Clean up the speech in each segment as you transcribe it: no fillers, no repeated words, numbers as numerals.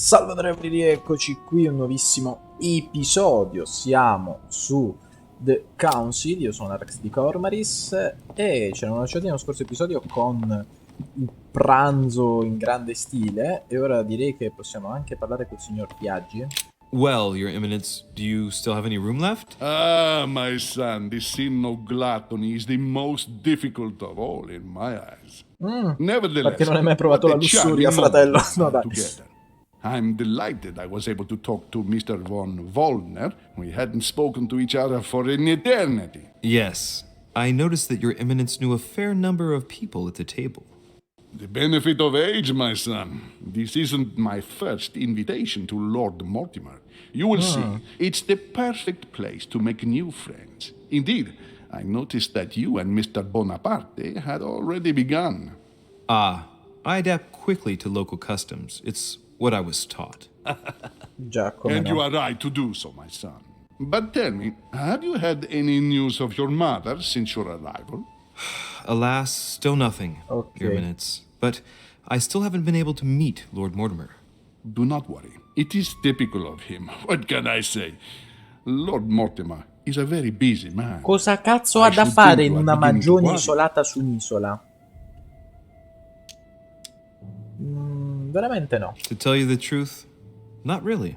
Salve onorevoli, rieccoci qui, un nuovissimo episodio. Siamo su The Council, io sono Alex di Cormaris e ci eravamo lasciati nello scorso episodio con il pranzo in grande stile e ora direi che possiamo anche parlare col signor Piaggi. Well, Your Eminence, do you still have any room left? Ah, my son, this sin of gluttony is the most difficult of all in my eyes. Nevertheless, perché non hai mai provato la what a lussuria, charming fratello? moment No, dai. together. I'm delighted I was able to talk to Mr. von Wollner. We hadn't spoken to each other for an eternity. Yes. I noticed that Your Eminence knew a fair number of people at the table. The benefit of age, my son. This isn't my first invitation to Lord Mortimer. You will see, it's the perfect place to make new friends. Indeed, I noticed that you and Mr. Bonaparte had already begun. Ah, I adapt quickly to local customs. It's what I was taught. Già, come And no. you are right to do so, my son. But tell me, have you had any news of your mother since your arrival? Alas, still nothing, Okay. Your Eminence. But I still haven't been able to meet Lord Mortimer. Do not worry. It is typical of him. What can I say? Lord Mortimer is a very busy man. Cosa cazzo I ha da should fare think in you are una beginning to magione worry. isolata su un'isola? Veramente no. To tell you the truth, not really.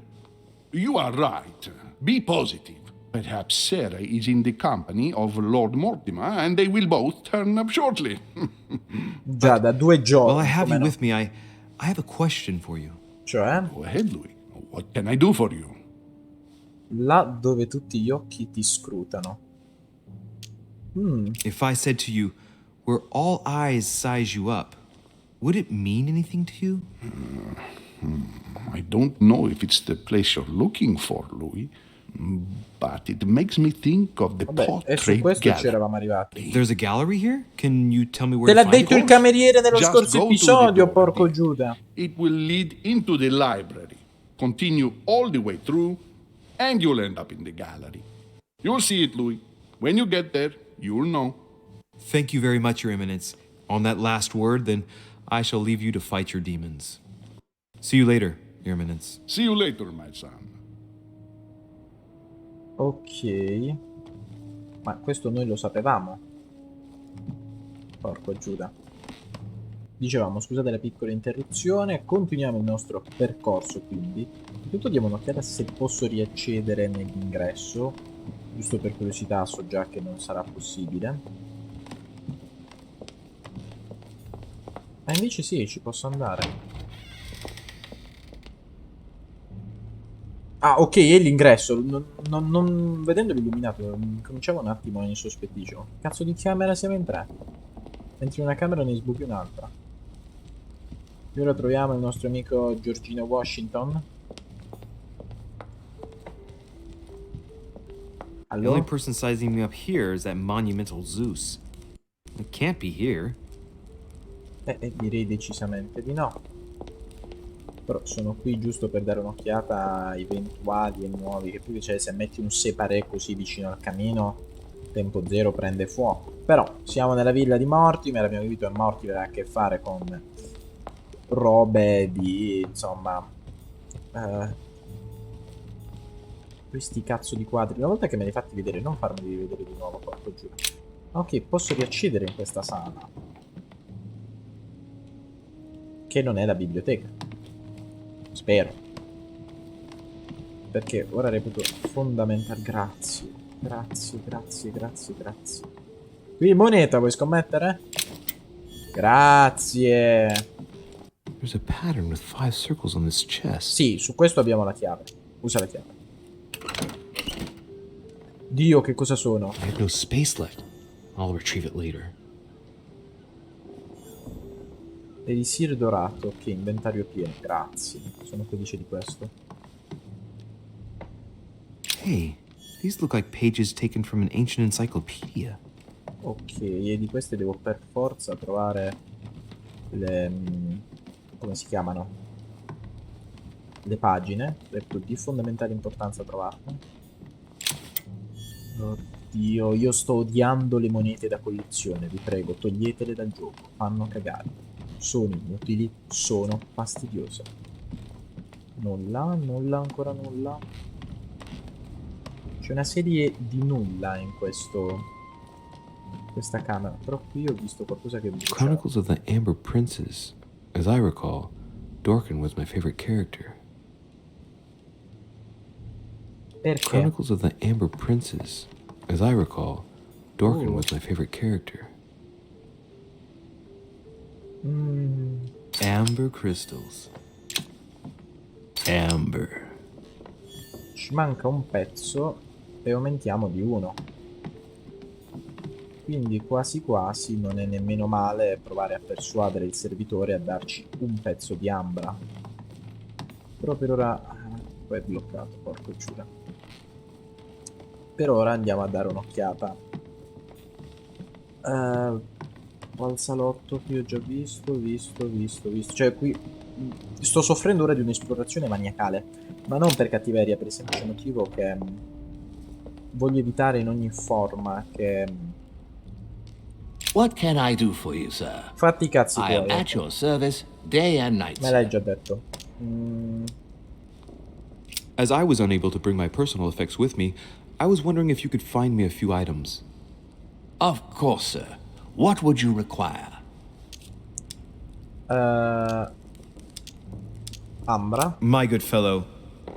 You are right. Be positive. Perhaps Sarah is in the company of Lord Mortimer, and they will both turn up shortly. Già da 2 giorni. While I have come you no. with me, I have a question for you. Cioè, Go ahead, Louis. What can I do for you? là dove tutti gli occhi ti scrutano. If I said to you, where all eyes size you up, would it mean anything to you? I don't know if it's the place you're looking for, Louis, but it makes me think of the Vabbè, e su portrait questo ci gallery. eravamo arrivati. There's a gallery here? Can you tell me Te where l'ha to find detto it? il cameriere nello Just scorso go to the episodio, door, porco dear. Giuda. It will lead into the library, continue all the way through, and you'll end up in the gallery. You'll see it, Louis. When you get there, you'll know. Thank you very much, Your Eminence. On that last word, then I shall leave you to fight your demons. See you later, Your Eminence. See you later, my son. Ok. Ma questo noi lo sapevamo. Porco Giuda. Dicevamo, scusate la piccola interruzione, continuiamo il nostro percorso quindi. Intanto diamo un'occhiata se posso riaccedere nell'ingresso. Giusto per curiosità, so già che non sarà possibile. Invece sì, ci posso andare. Ah, ok, è l'ingresso. Non vedendolo illuminato, cominciavo un attimo a insospetticio. Cazzo di camera siamo in 3? Entri in una camera e ne sbuchi un'altra. E ora troviamo il nostro amico Giorgino Washington. The only Allora? person sizing me up here is that monumental Zeus. It can't be here. Direi decisamente di no. Però sono qui giusto per dare un'occhiata a eventuali e nuovi. Che poi c'è, se metti un separé così vicino al camino, tempo zero prende fuoco. Però siamo nella villa di Mortimer, abbiamo capito che Mortimer ha a che fare con robe di, insomma, questi cazzo di quadri. Una volta che me li hai fatti vedere, non farmeli rivedere di nuovo, porco giù. Ok, posso riaccedere in questa sala, che non è la biblioteca. Spero. Perché ora reputo fondamentale. Grazie. Grazie. Qui moneta, vuoi scommettere? Grazie. There's a pattern with 5 circles on this chest. Sì, su questo abbiamo la chiave. Usa la chiave. Dio, che cosa sono? I have no space left. I'll retrieve it later. Elisir dorato. Ok, inventario pieno. Grazie. Sono felice di questo. Hey, these look like pages taken from an ancient encyclopedia. Ok, e di queste devo per forza trovare le... come si chiamano? Le pagine. Detto di fondamentale importanza trovarle. Oddio, io sto odiando le monete da collezione. Vi prego, toglietele dal gioco. Fanno cagare. Sono inutili, sono fastidiose. Nulla, nulla, ancora nulla. C'è una serie di nulla in questa camera, però qui ho visto qualcosa che brucia. Chronicles of the Amber Princes. As I recall, Dorkin was my favorite character. Perché? Chronicles of the Amber Princes. As I recall, Dorkin was my favorite character. Amber crystals. Amber. Ci manca un pezzo e aumentiamo di 1. Quindi quasi quasi non è nemmeno male provare a persuadere il servitore a darci un pezzo di ambra. Però per ora... poi è bloccato, porco giura. Per ora andiamo a dare un'occhiata al salotto. Qui ho già visto. Cioè qui sto soffrendo ora di un'esplorazione maniacale, ma non per cattiveria, per il semplice motivo che voglio evitare in ogni forma che... What can I do for you, sir? Fatti i cazzi I am tuoi. at your service day and night, Me l'hai sir. già detto. As I was unable to bring my personal effects with me, I was wondering if you could find me a few items. Of course, sir. What would you require? Ambra. My good fellow,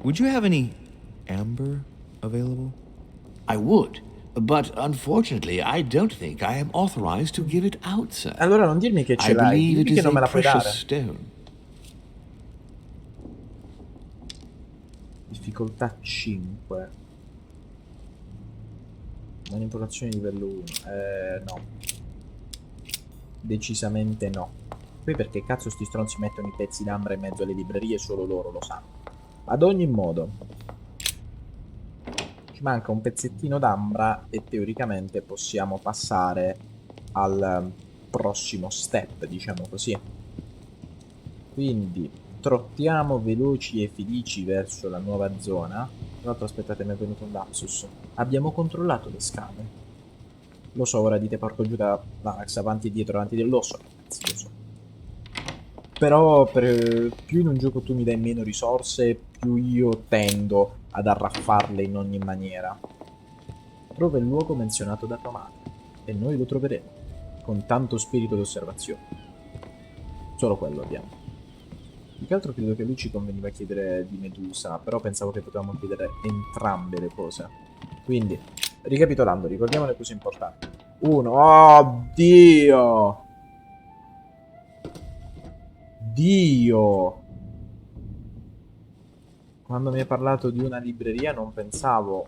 would you have any amber available? I would, but unfortunately, I don't think I am authorized to give it out, sir. Allora non dirmi che ce I l'hai, believe it dimmi che is non me a la puoi precious dare. stone. Difficoltà 5. Manipolazione livello 1. No. Decisamente no. Poi perché cazzo sti stronzi mettono i pezzi d'ambra in mezzo alle librerie? Solo loro lo sanno. Ad ogni modo, ci manca un pezzettino d'ambra e teoricamente possiamo passare al prossimo step, diciamo così. Quindi trottiamo veloci e felici verso la nuova zona. Tra l'altro aspettate, mi è venuto un lapsus. Abbiamo controllato le scale. Lo so, ora dite porco giuda, avanti e dietro, lo so ragazzi, lo so. Però più in un gioco tu mi dai meno risorse, più io tendo ad arraffarle in ogni maniera. Trova il luogo menzionato da tua madre, e noi lo troveremo, con tanto spirito di osservazione. Solo quello abbiamo. Più che altro credo che lui ci conveniva chiedere di Medusa, però pensavo che potevamo chiedere entrambe le cose. Quindi, ricapitolando, ricordiamo le cose importanti. 1. Oh, Dio! Dio! Quando mi hai parlato di una libreria non pensavo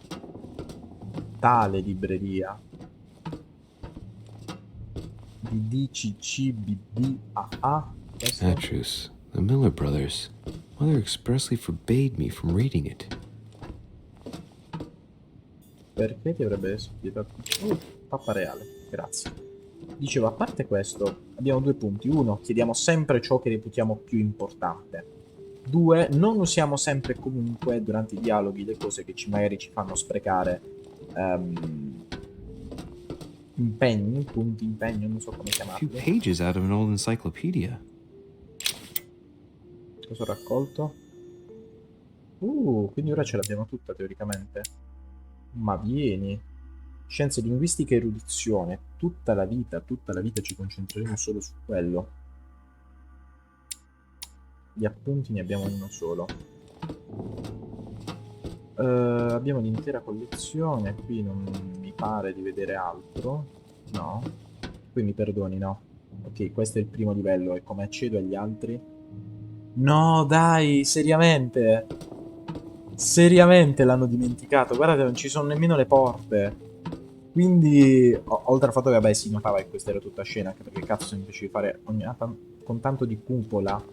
tale libreria. Di DCCBBAA. Atrus, the Miller brothers. Mother expressly forbade me from reading it. Perché ti avrebbe vietato? Pappa reale, grazie. Dicevo, a parte questo, abbiamo 2 punti. 1, chiediamo sempre ciò che reputiamo più importante. 2, non usiamo sempre e comunque durante i dialoghi le cose che magari ci fanno sprecare impegni, punti impegno, non so come A few chiamarli. pages out of an old encyclopedia. Cosa ho raccolto? Quindi ora ce l'abbiamo tutta teoricamente. Ma vieni. Scienze linguistiche e erudizione. Tutta la vita ci concentreremo solo su quello. Gli appunti ne abbiamo uno solo. Abbiamo l'intera collezione. Qui non mi pare di vedere altro. No. Qui mi perdoni, no. Ok, questo è il primo livello. E come accedo agli altri? No, dai, seriamente. Seriamente l'hanno dimenticato. Guardate, non ci sono nemmeno le porte. Quindi, oltre al fatto che, vabbè, si notava che questa era tutta scena, anche perché cazzo se mi facevi fare con tanto di cupola.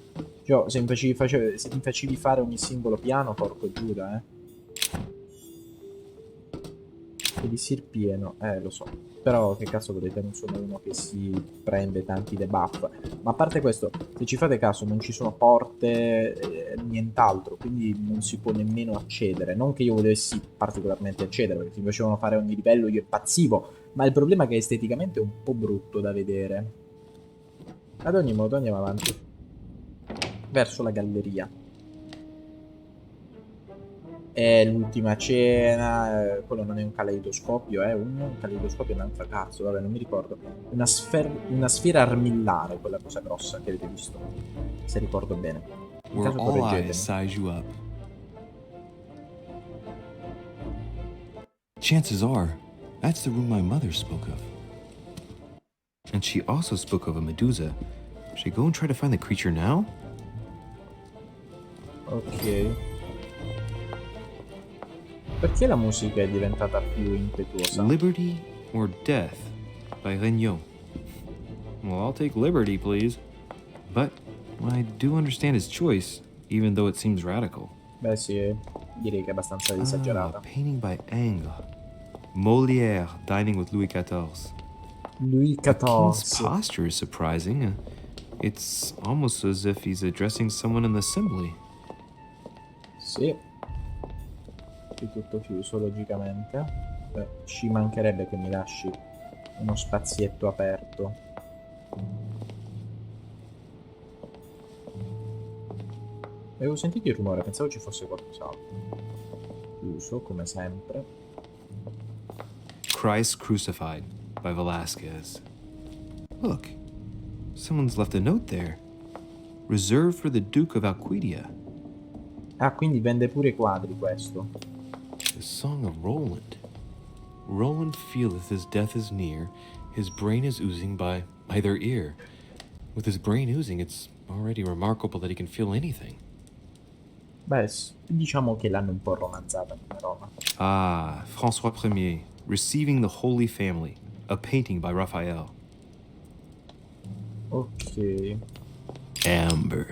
Cioè, se mi facevi fare ogni singolo piano, porco Giuda, E di Sir pieno, lo so. Però che cazzo volete, non sono uno che si prende tanti debuff. Ma a parte questo, se ci fate caso, non ci sono porte, nient'altro, quindi non si può nemmeno accedere. Non che io volessi particolarmente accedere, perché se mi facevano fare ogni livello io impazzivo, ma il problema è che esteticamente è un po' brutto da vedere. Ad ogni modo andiamo avanti verso la galleria. è l'ultima cena, quello non è un caleidoscopio, è un caleidoscopio è un'altra cazzo, vabbè non mi ricordo. Una sfera armillare, quella cosa grossa che avete visto, se ricordo bene. In Where caso all eyes correggetemi. size you up. Chances are, that's the room my mother spoke of. And she also spoke of a Medusa. Should I go and try to find the creature now? Ok. Perché la musica è diventata più impetuosa? Liberty or Death by Regnault. Well, I'll take liberty, please. But I do understand his choice, even though it seems radical. Beh sì, direi che è abbastanza esagerata. Painting by Ingres. Molière dining with Louis XIV. Louis The king's XIV. posture is surprising. It's almost as if he's addressing someone in the assembly. Sì. Qui tutto chiuso, logicamente. Beh, ci mancherebbe che mi lasci uno spazietto aperto. Avevo sentito il rumore, pensavo ci fosse qualcos'altro. Chiuso, come sempre. Christ Crucified by Velázquez. Look, someone's left a note there. Reserved for the Duke of Alquidia. Ah, quindi vende pure i quadri questo. The Song of Roland. Roland feeleth his death is near, his brain is oozing by either ear. With his brain oozing, it's already remarkable that he can feel anything. Beh, diciamo che l'hanno un po' romanzata come roba. Ah, François Ier, Receiving the Holy Family, a painting by Raphael. Ok. Amber.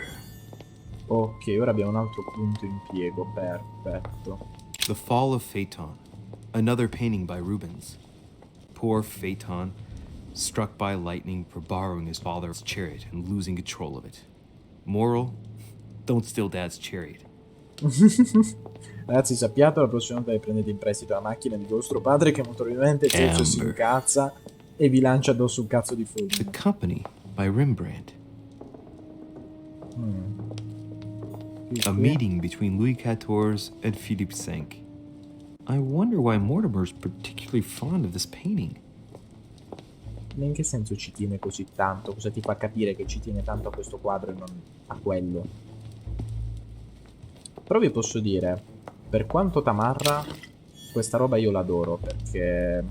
Ok, ora abbiamo un altro punto impiego, perfetto. The Fall of Phaeton, another painting by Rubens. Poor Phaeton, struck by lightning for borrowing his father's chariot and losing control of it. Moral, don't steal dad's chariot. Ragazzi, sappiate, la prossima volta che prendete in prestito la macchina di vostro padre che molto probabilmente Zezio si incazza e vi lancia addosso un cazzo di The fulmine. Company by Rembrandt. A meeting between Louis XIV and Philippe V. I wonder why Mortimer's particularly fond of this painting. Ma in che senso ci tiene così tanto? Cosa ti fa capire che ci tiene tanto a questo quadro e non a quello? Però vi posso dire, per quanto tamarra, questa roba io l'adoro, perché...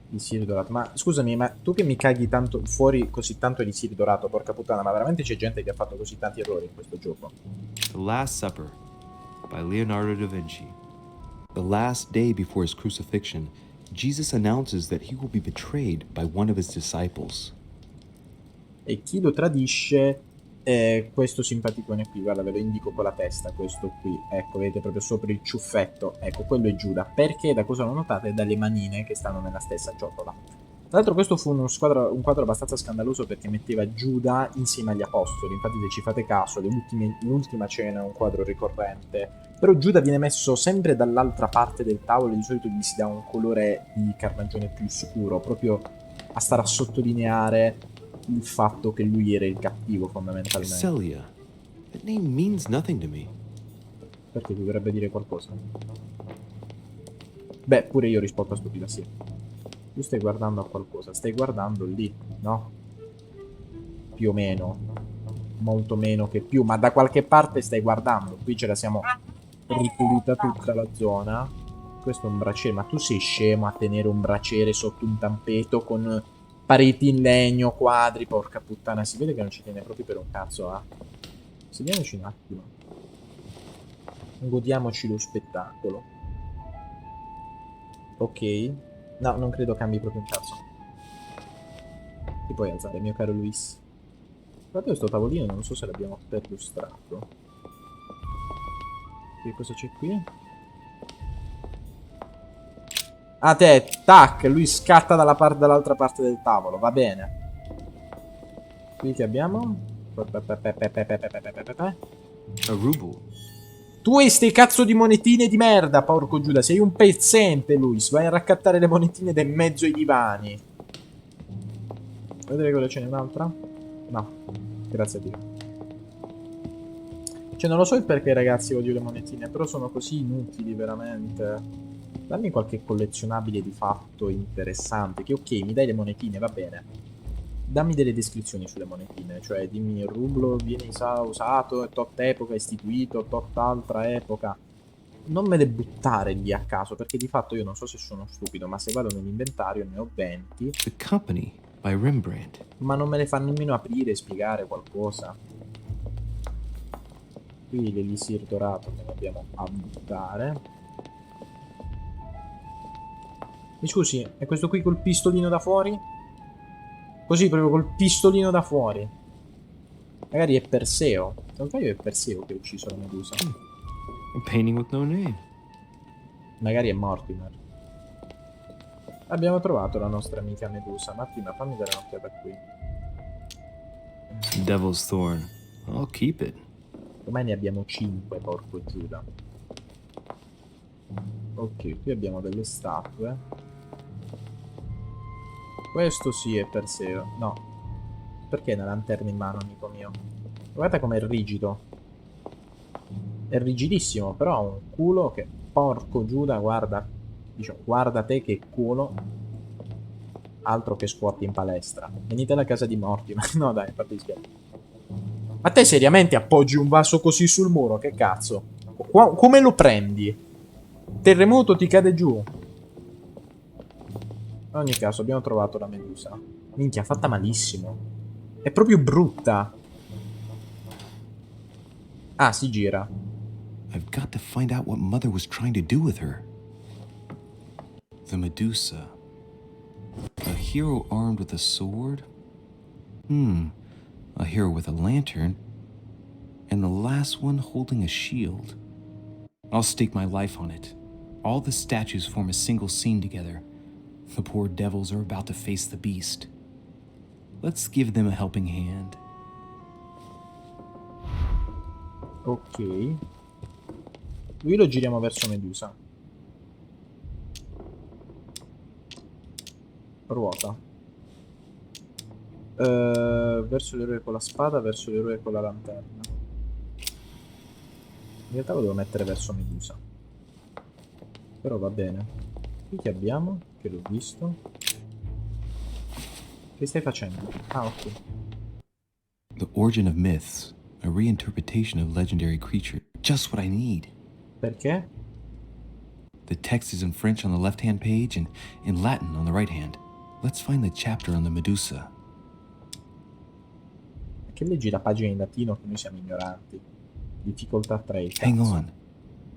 di Siri dorato. Ma scusami, ma tu che mi caghi tanto fuori così tanto di Siri dorato, porca puttana, ma veramente c'è gente che ha fatto così tanti errori in questo gioco? The Last Supper by Leonardo da Vinci. The last day before his crucifixion, Jesus announces that he will be betrayed by one of his disciples. E chi lo tradisce è questo simpaticone qui, guarda, ve lo indico con la testa, questo qui, ecco, vedete proprio sopra il ciuffetto, ecco, quello è Giuda, perché da cosa lo notate? Dalle manine che stanno nella stessa ciotola. Tra l'altro questo fu un quadro abbastanza scandaloso perché metteva Giuda insieme agli apostoli, infatti se ci fate caso, l'ultima cena è un quadro ricorrente, però Giuda viene messo sempre dall'altra parte del tavolo e di solito gli si dà un colore di carnagione più scuro, proprio a stare a sottolineare il fatto che lui era il cattivo fondamentalmente. Celia. That name means nothing to me. Perché ti dovrebbe dire qualcosa? Beh, pure io rispondo a stupida, sì. Tu stai guardando a qualcosa, stai guardando lì, no? Più o meno. Molto meno che più, ma da qualche parte stai guardando. Qui ce la siamo ripulita tutta la zona. Questo è un braciere, ma tu sei scemo a tenere un braciere sotto un tappeto con pareti in legno, quadri, porca puttana, si vede che non ci tiene proprio per un cazzo, eh. Sediamoci un attimo. Godiamoci lo spettacolo. Ok. No, non credo cambi proprio un cazzo. Ti puoi alzare, mio caro Luis. Guarda questo tavolino, non so se l'abbiamo perlustrato. Che cosa c'è qui? Ah, te, tac, lui scatta dall'altra parte del tavolo, va bene. Qui che abbiamo? A ruble. Tu e ste cazzo di monetine di merda, porco Giuda, sei un pezzente, Luis. Vai a raccattare le monetine da in mezzo ai divani. Vedete cosa ce n'è un'altra? No, grazie a Dio. Cioè, non lo so il perché, ragazzi, odio le monetine, però sono così inutili, veramente. Dammi qualche collezionabile di fatto interessante, che ok, mi dai le monetine, va bene. Dammi delle descrizioni sulle monetine, cioè dimmi il rublo viene usato, è tot epoca, istituito, tot altra epoca. Non me le buttare lì a caso, perché di fatto io non so se sono stupido, ma se vado nell'inventario ne ho 20, The Company by Rembrandt. ma non me le fa nemmeno aprire e spiegare qualcosa. Qui l'elisir dorato che dobbiamo buttare. Mi scusi, è questo qui col pistolino da fuori? Così, proprio col pistolino da fuori. Magari è Perseo. Se non sbaglio è Perseo che ha ucciso la Medusa. A painting with no name. Magari è Mortimer. Abbiamo trovato la nostra amica Medusa. Ma prima fammi dare un'occhiata qui. Devil's Thorn. I'll keep it. Ormai ne abbiamo 5, porco Giuda. Ok, qui abbiamo delle statue. Questo sì è Perseo. No. Perché una lanterna in mano, amico mio? Guardate com'è rigido. È rigidissimo, però ha un culo che... Porco Giuda, guarda. Diciamo, guarda te che culo. Altro che squat in palestra. Venite alla casa di Mortimer. No dai, fate gli scherzi. Ma te seriamente appoggi un vaso così sul muro? Che cazzo? Come lo prendi? Terremoto ti cade giù. In ogni caso abbiamo trovato la Medusa. Minchia, fatta malissimo. È proprio brutta. Ah, si gira. I've got to find out what Mother was trying to do with her. The Medusa. A hero armed with a sword? A hero with a lantern? And the last one holding a shield. I'll stake my life on it. All the statues form a single scene together. The poor devils are about to face the beast. Let's give them a helping hand. Ok. Lui lo giriamo verso Medusa. Ruota. Verso l'eroe con la spada, verso l'eroe con la lanterna. In realtà lo devo mettere verso Medusa. Però va bene. Qui che abbiamo? Che l'ho visto. Che stai facendo? Ah, ok. The Origin of Myths, a reinterpretation of legendary creature. Just what I need. Perché? The text is in French on the left-hand page and in Latin on the right hand. Let's find the chapter on the Medusa. Perché leggi la pagina in latino che noi siamo ignoranti? Difficoltà 3. Hang on.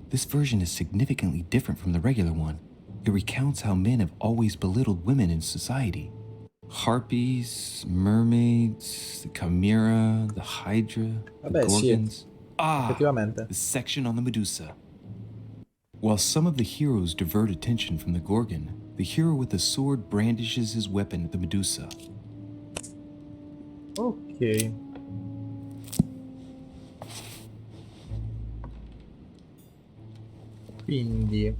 This version is significantly different from the regular one. It recounts how men have always belittled women in society. Harpies, mermaids, the chimera, the hydra, the Vabbè, sì, gorgons. effettivamente. The section on the Medusa. While some of the heroes divert attention from the Gorgon, the hero with the sword brandishes his weapon at the Medusa. Ok. Quindi,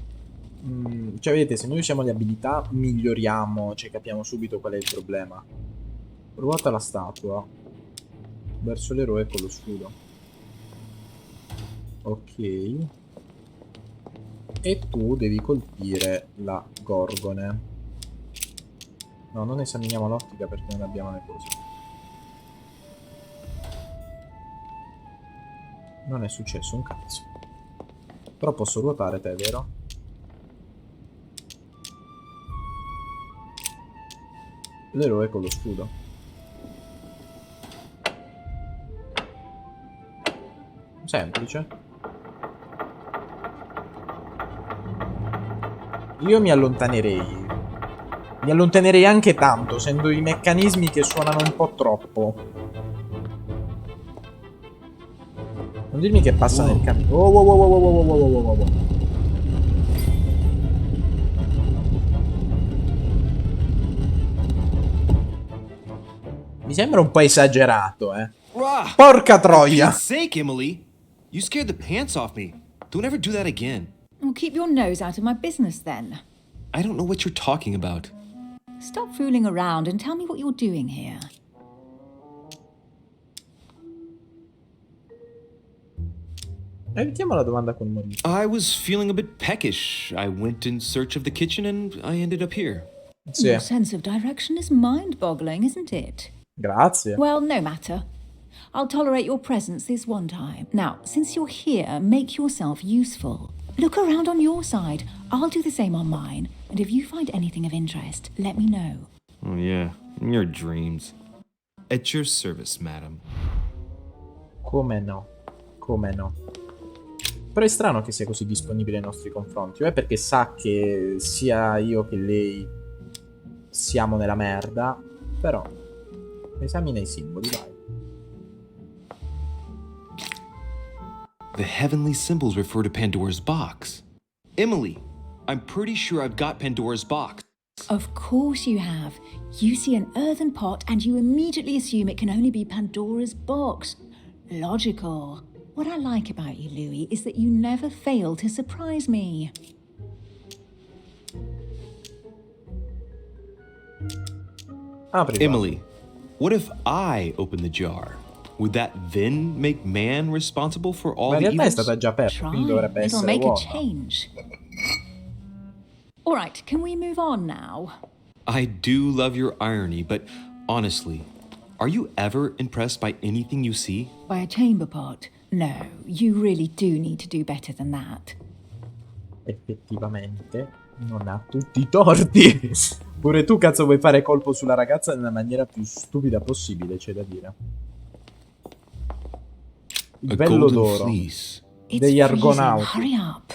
cioè vedete, se noi usiamo le abilità miglioriamo, cioè capiamo subito qual è il problema. Ruota la statua verso l'eroe con lo scudo. Ok. E tu devi colpire la gorgone. No, non esaminiamo l'ottica perché non abbiamo le cose. Non è successo un cazzo. Però posso ruotare te, vero? L'eroe con lo scudo. Semplice. Io mi allontanerei. Mi allontanerei anche tanto, essendo i meccanismi che suonano un po' troppo. Non dirmi che passa nel cammino. Oh, oh, oh, oh, oh, oh, oh, oh, oh, oh. Mi sembra un po' esagerato, eh. Porca troia! For Pete's sake, Emily! You scared the pants off me. Don't ever do that again. Well, keep your nose out of my business then. I don't know what you're talking about. Stop fooling around and tell me what you're doing here. Evitiamo la domanda con umorismo. I was feeling a bit peckish. I went in search of the kitchen and I ended up here. Sì, Your sense of direction is mind-boggling, isn't it? grazie. Well, no matter. I'll tolerate your presence this one time. Now, since you're here, make yourself useful. Look around on your side. I'll do the same on mine. And if you find anything of interest, let me know. Oh, yeah, in your dreams. At your service, madam. Come no, come no. Però è strano che sia così disponibile nei nostri confronti, o è perché sa che sia io che lei siamo nella merda, però esamina i simboli, vai. The heavenly symbols refer to Pandora's box. Emily, I'm pretty sure I've got Pandora's box. Of course you have. You see an earthen pot and you immediately assume it can only be Pandora's box. Logical. What I like about you, Louis, is that you never fail to surprise me. Apri. Emily, what if I open the jar? Would that then make man responsible for all Ma in the realtà è evils? stata già aperta, Try. quindi dovrebbe It'll essere make a uova. change. All right, can we move on now? I do love your irony, but honestly, are you ever impressed by anything you see? By a chamber pot? No, you really do need to do better than that. Effettivamente non ha tutti i torti. Pure tu, cazzo, vuoi fare colpo sulla ragazza nella maniera più stupida possibile, c'è da dire. Il A bello golden d'oro fleece. It's degli freezing. argonauti. Hurry up.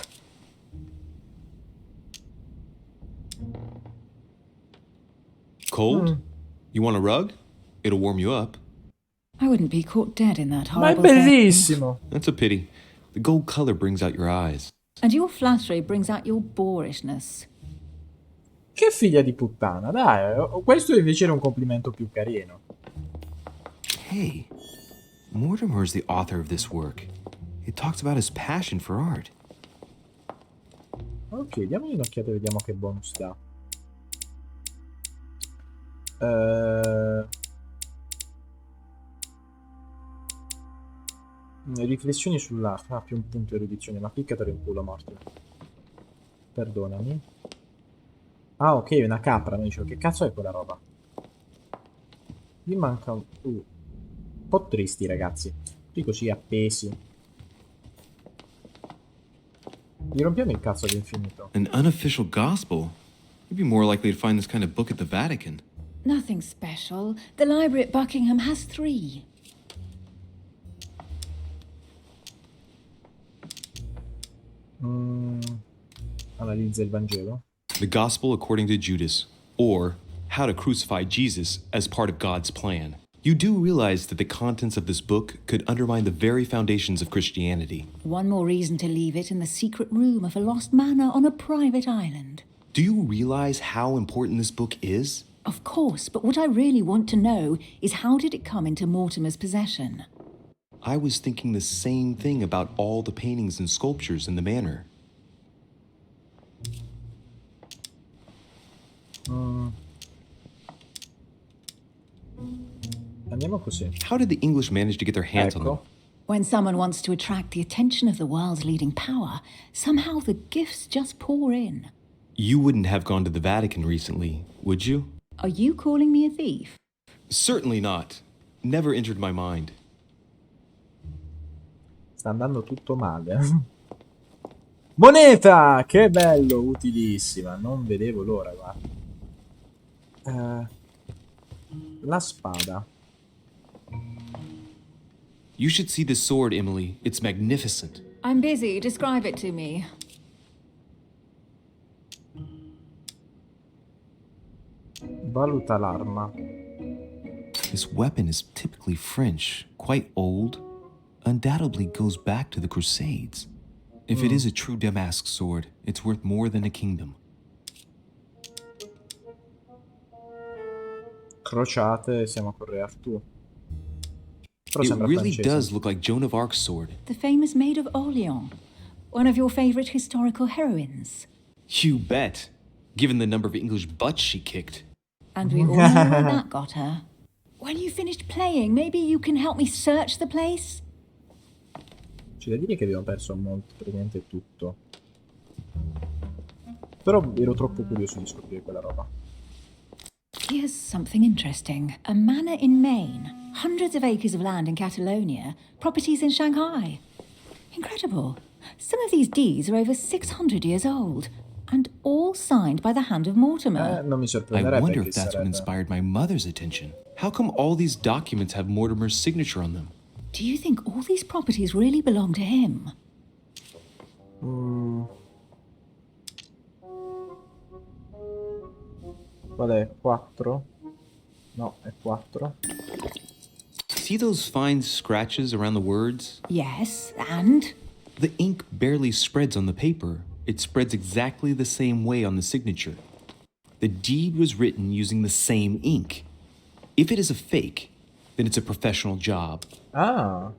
Cold? You want a rug? It'll warm you up. I wouldn't be caught dead in that Ma è horrible thing. bellissimo. That's a pity. The gold color brings out your eyes. And your flattery brings out your boorishness. Che figlia di puttana, dai. Questo invece era un complimento più carino. Hey, Mortimer is the author of this work. It talks about his passion for art. Ok, diamogli un'occhiata e vediamo che bonus dà. Riflessioni sull'arte. Ah, più un punto di erudizione. Ma piccatelo in culo, morto. Perdonami. Ah, ok, una capra. Mi dicevo, che cazzo è quella roba? Mi manca un... un po' tristi, ragazzi. Tutti così appesi. Gli rompiamo il cazzo all'infinito. An unofficial gospel? You'd be more likely to find this kind of book at the Vatican. Nothing special. The library at Buckingham has 3. Analizza il Vangelo. The Gospel according to Judas, or How to Crucify Jesus as Part of God's Plan. You do realize that the contents of this book could undermine the very foundations of Christianity. One more reason to leave it in the secret room of a lost manor on a private island. Do you realize how important this book is? Of course, but what I really want to know is how did it come into Mortimer's possession? I was thinking the same thing about all the paintings and sculptures in the manor. Andiamo così. How did the English manage to get their hands on them? Ecco. When someone wants to attract the attention of the world's leading power, somehow the gifts just pour in. You wouldn't have gone to the Vatican recently, would you? Are you calling me a thief? Certainly not. Never entered my mind. Sta andando tutto male. Moneta! Che bello, utilissima. Non vedevo l'ora, guarda. La spada. You should see this sword, Emily. It's magnificent. I'm busy. Describe it to me. Valuta l'arma. This weapon is typically French, quite old, undoubtedly goes back to the Crusades. If it is a true damask sword, it's worth more than a kingdom. Crociate, siamo con Re Artù. Però It sembra really francese. does look like Joan of Arc's sword. The famous Maid of Orleans, one of your favorite historical heroines. You bet, given the number of English butts she kicked. And we all know where that got her. When you finished playing, maybe you can help me search the place? C'è da dire che abbiamo perso molto, praticamente tutto. Però ero troppo curioso di scoprire quella roba. Here's something interesting. A manor in Maine, hundreds of acres of land in Catalonia, properties in Shanghai. Incredible. Some of these deeds are over 600 years old, and all signed by the hand of Mortimer. Non mi I sorprenderebbe wonder che if that's what sarebbe. inspired my mother's attention. How come all these documents have Mortimer's signature on them? Do you think all these properties really belong to him? Qual è? 4? No, è 4. See those fine scratches around the words? Yes, and? The ink barely spreads on the paper. It spreads exactly the same way on the signature. The deed was written using the same ink. If it is a fake, then it's a professional job. Ah.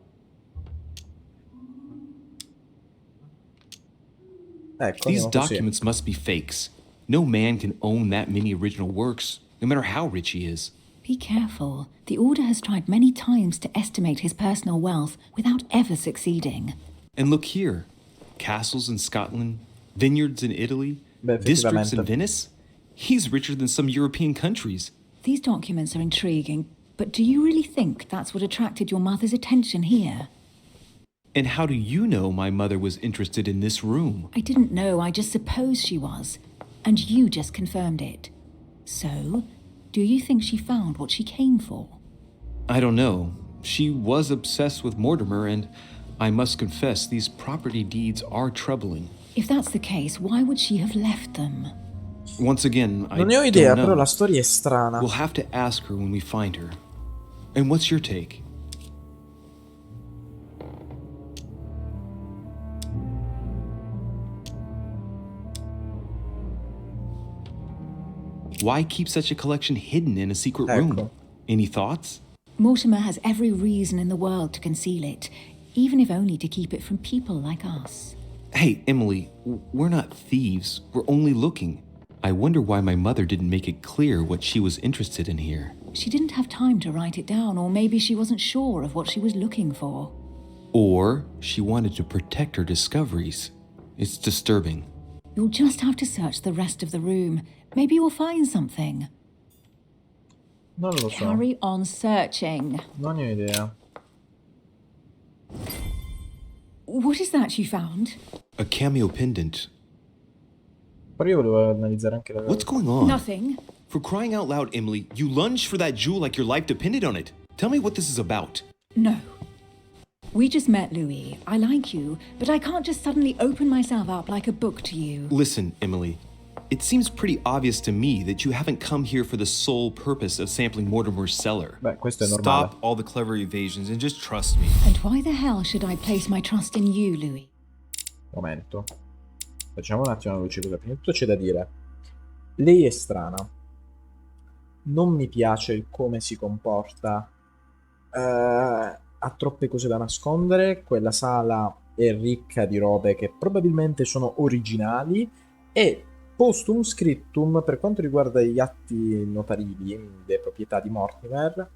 Ecco, These andiamo così. documents must be fakes. No man can own that many original works, no matter how rich he is. Be careful. The Order has tried many times to estimate his personal wealth without ever succeeding. And look here. Castles in Scotland, vineyards in Italy, Beh, districts in effettivamente. Venice. He's richer than some European countries. These documents are intriguing, but do you really think that's what attracted your mother's attention here? And how do you know my mother was interested in this room? I didn't know, I just supposed she was. And you just confirmed it. So, do you think she found what she came for? I don't know. She was obsessed with Mortimer, and I must confess these property deeds are troubling. If that's the case, why would she have left them? Once again, I Non ne ho idea, don't know. però la storia è strana. We'll have to ask her when we find her. And what's your take? Why keep such a collection hidden in a secret room? Ecco. Any thoughts? Mortimer has every reason in the world to conceal it, even if only to keep it from people like us. Hey, Emily, we're not thieves. We're only looking. I wonder why my mother didn't make it clear what she was interested in here. She didn't have time to write it down, or maybe she wasn't sure of what she was looking for. Or she wanted to protect her discoveries. It's disturbing. You'll just have to search the rest of the room. Maybe you'll find something. Non lo so. Carry on searching. Non ne ho idea. What is that you found? A cameo pendant. Però io volevo analizzare anche la... What's going on? Nothing. For crying out loud, Emily, you lunged for that jewel like your life depended on it. Tell me what this is about. No. We just met, Louis. I like you, but I can't just suddenly open myself up like a book to you. Listen, Emily. It seems pretty obvious to me that you haven't come here for the sole purpose of sampling Mortimer's cellar. Beh, questo è normale. Stop all the clever evasions and just trust me. And why the hell should I place my trust in you, Louis? Momento. Facciamo un attimo una luce cosa. Prima di tutto c'è da dire. Lei è strana. Non mi piace il come si comporta. Ha troppe cose da nascondere. Quella sala è ricca di robe che probabilmente sono originali. E postum scriptum per quanto riguarda gli atti notarili delle proprietà di Mortimer.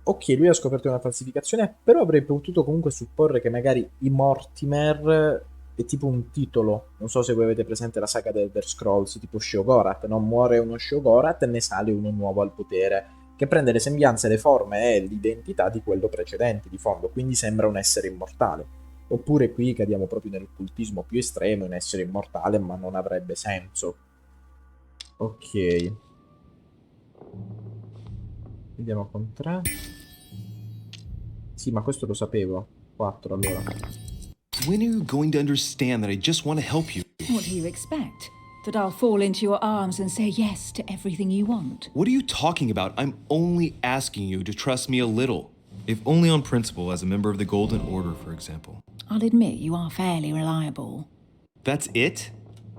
Ok, lui ha scoperto una falsificazione, però avrei potuto comunque supporre che magari i Mortimer è tipo un titolo. Non so se voi avete presente la saga del Elder Scrolls, tipo Shogorath, no? Muore uno Shogorath e ne sale uno nuovo al potere, che prende le sembianze, le forme e l'identità di quello precedente, di fondo, quindi sembra un essere immortale. Oppure qui cadiamo proprio nell'occultismo più estremo, un essere immortale, ma non avrebbe senso. Ok. Vediamo con 3. Sì, ma questo lo sapevo. 4 allora. When are you going to understand that I just want to help you? What do you expect? That I'll fall into your arms and say yes to everything you want? What are you talking about? I'm only asking you to trust me a little. If only on principle, as a member of the Golden Order, for example. I'll admit you are fairly reliable. That's it?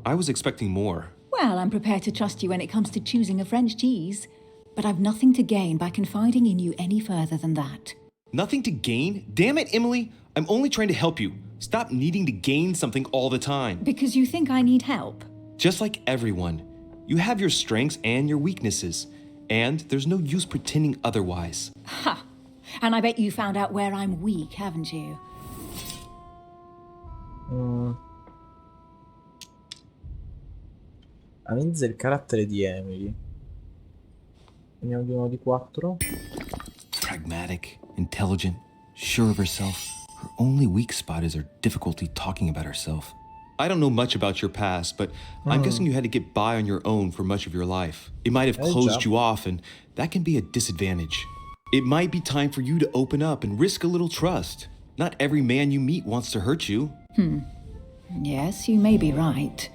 I was expecting more. Well, I'm prepared to trust you when it comes to choosing a French cheese. But I've nothing to gain by confiding in you any further than that. Nothing to gain? Damn it, Emily! I'm only trying to help you. Stop needing to gain something all the time. Because you think I need help? Just like everyone. You have your strengths and your weaknesses. And there's no use pretending otherwise. Ha! And I bet you found out where I'm weak, haven't you? Mm. Analizza il carattere di Emily. Andiamo di nuovo di 4. Pragmatic, intelligent, sure of herself. Her only weak spot is her difficulty talking about herself. I don't know much about your past, but I'm guessing you had to get by on your own for much of your life. It might have closed you off, and that can be a disadvantage. It might be time for you to open up and risk a little trust. Not every man you meet wants to hurt you. Yes, you may be right.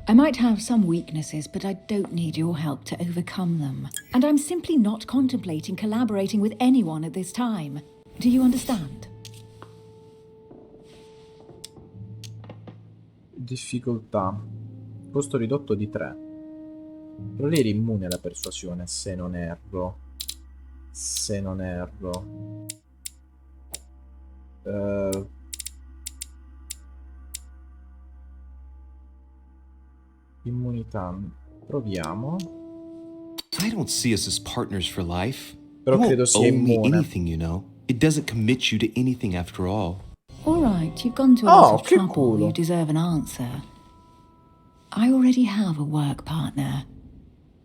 I might have some weaknesses, but I don't need your help to overcome them. And I'm simply not contemplating collaborating with anyone at this time. Do you understand? Difficoltà. Costo ridotto di 3. Però lei era immune alla persuasione, se non erro. Se non erro. Immunità. Proviamo. I don't see us as partners for life. Però You credo won't sia owe me immune. anything, you know. It doesn't commit you to anything after all. All right, you've gone to a lot of che trouble. culo. You deserve an answer. I already have a work partner.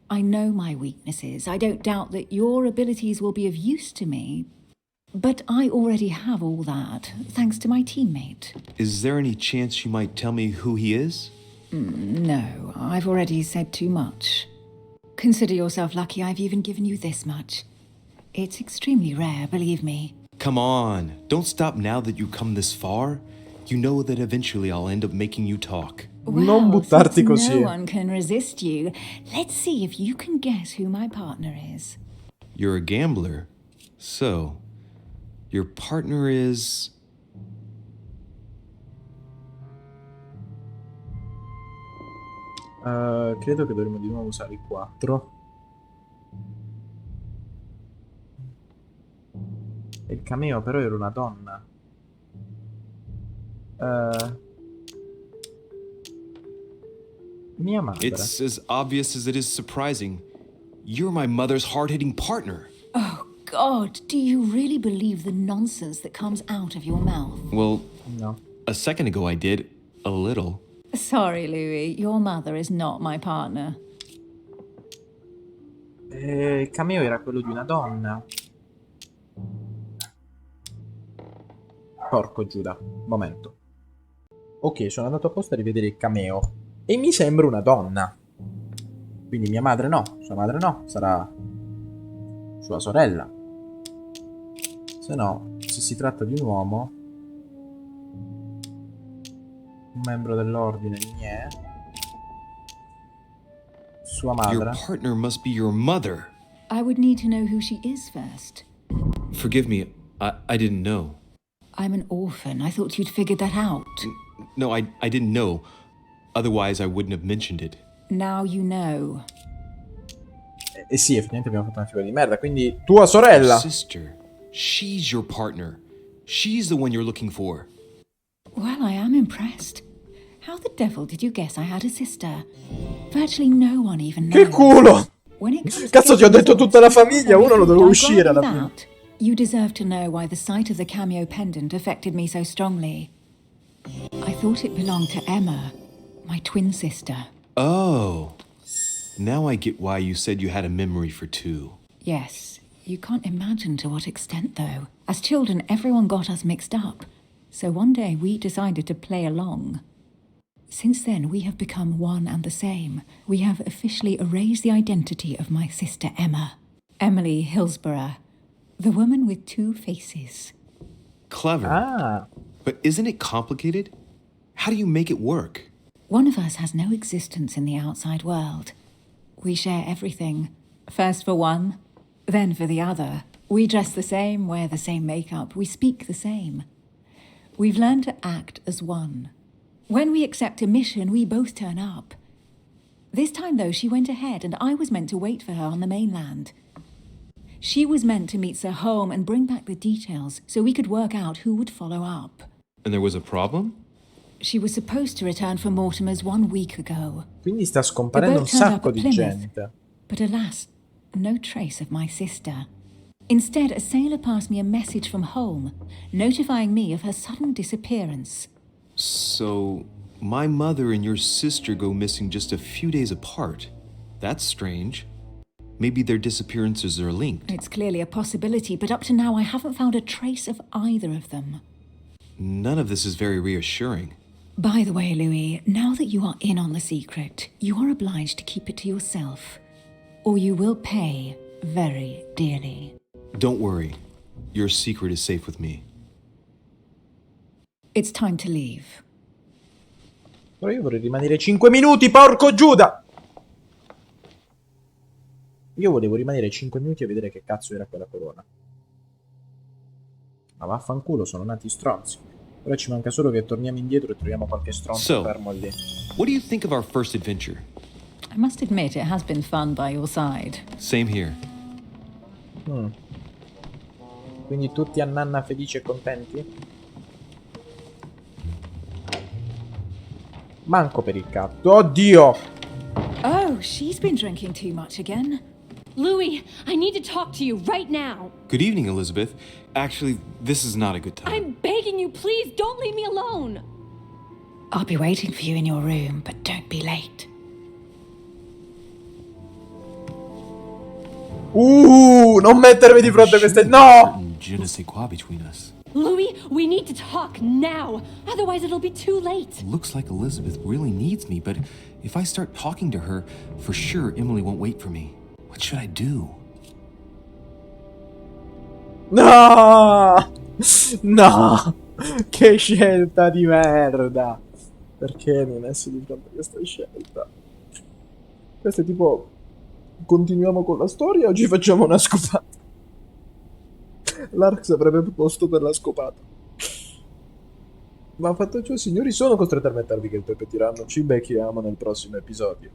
I know my weaknesses. I don't doubt that your abilities will be of use to me. But I already have all that, thanks to my teammate. Is there any chance you might tell me who he is? No, I've already said too much. Consider yourself lucky I've even given you this much. It's extremely rare, believe me. Come on, don't stop now that you've come this far. You know that eventually I'll end up making you talk. Non buttarti since così. No one can resist you. Let's see if you can guess who my partner is. You're a gambler. So, your partner is... Credo che dovremmo di nuovo usare i 4. E il cameo però era una donna. Mia madre. It's as obvious as it is surprising. You're my mother's hard-hitting partner. Oh, God, do you really believe the nonsense that comes out of your mouth? Well, No. a second ago I did. A little. Sorry, Louis, your mother is not my partner. Il cameo era quello di una donna. Porco Giuda. Momento. Ok, sono andato apposta a rivedere il cameo. E mi sembra una donna. Quindi mia madre no. Sua madre no. Sarà sua sorella. Se no, se si tratta di un uomo, un membro dell'ordine Nier, sua Your madre. partner must be your mother. I would need to know who she is first. Forgive me, I didn't know. I'm an orphan. I thought you'd figured that out. No, I didn't know. Otherwise, I wouldn't have mentioned it. Now you know. Eh sì, effettivamente abbiamo fatto una figura di merda. Quindi tua sorella. Sister. She's your partner. She's the one you're looking for. Well, I am impressed. How the devil did you guess I had a sister? Virtually no one even knows. Che culo! When it comes to Cazzo, ti ho detto getting tutta la famiglia, uno lo dovevo I'd uscire rather alla fine. that. You deserve to know why the sight of the cameo pendant affected me so strongly. I thought it belonged to Emma, my twin sister. Oh. Now I get why you said you had a memory for two. Yes, you can't imagine to what extent, though. As children, everyone got us mixed up. So one day we decided to play along. Since then, we have become one and the same. We have officially erased the identity of my sister Emma. Emily Hillsborough. The woman with two faces. Clever. Ah, But isn't it complicated? How do you make it work? One of us has no existence in the outside world. We share everything. First for one, then for the other. We dress the same, wear the same makeup, we speak the same. We've learned to act as one. When we accept a mission, we both turn up. This time, though, she went ahead and I was meant to wait for her on the mainland. She was meant to meet Sir home and bring back the details so we could work out who would follow up. And there was a problem? She was supposed to return from Mortimer's 1 week ago. quindi sta scomparendo un sacco di Plymouth, gente. But alas, no trace of my sister. Instead, a sailor passed me a message from home, notifying me of her sudden disappearance. So, my mother and your sister go missing just a few days apart. That's strange. Maybe their disappearances are linked. It's clearly a possibility, but up to now I haven't found a trace of either of them. None of this is very reassuring. By the way, Louis, now that you are in on the secret, you are obliged to keep it to yourself, or you will pay very dearly. Don't worry. Your secret is safe with me. It's time to leave. Però io vorrei rimanere 5 minuti, porco Giuda! Io volevo rimanere 5 minuti a vedere che cazzo era quella corona. Ma vaffanculo, sono nati stronzi. Ora ci manca solo che torniamo indietro e troviamo qualche stronzo fermo lì. What do you think of our first adventure? I must admit it has been fun by your side. Same here. Quindi tutti a nanna felici e contenti? Manco per il cazzo. Oddio! Oh, she's been drinking too much again. Louis, I need to talk to you right now. Good evening, Elizabeth. Actually, this is not a good time. I'm begging you, please don't leave me alone. I'll be waiting for you in your room, but don't be late. Non mettermi di fronte a queste... No! Je ne sais quoi between us. Louis, we need to talk now. Otherwise it'll be too late. Looks like Elizabeth really needs me, but if I start talking to her, for sure Emily won't wait for me. What should I do? No! No! Che scelta di merda! Perché mi hai messo di fronte a questa scelta? Questo è tipo... Continuiamo con la storia o ci facciamo una scopata? L'Arx avrebbe proposto per la scopata. Ma fatto ciò, signori, sono costretto a mettervi che il pepe tiranno. Ci becchiamo nel prossimo episodio.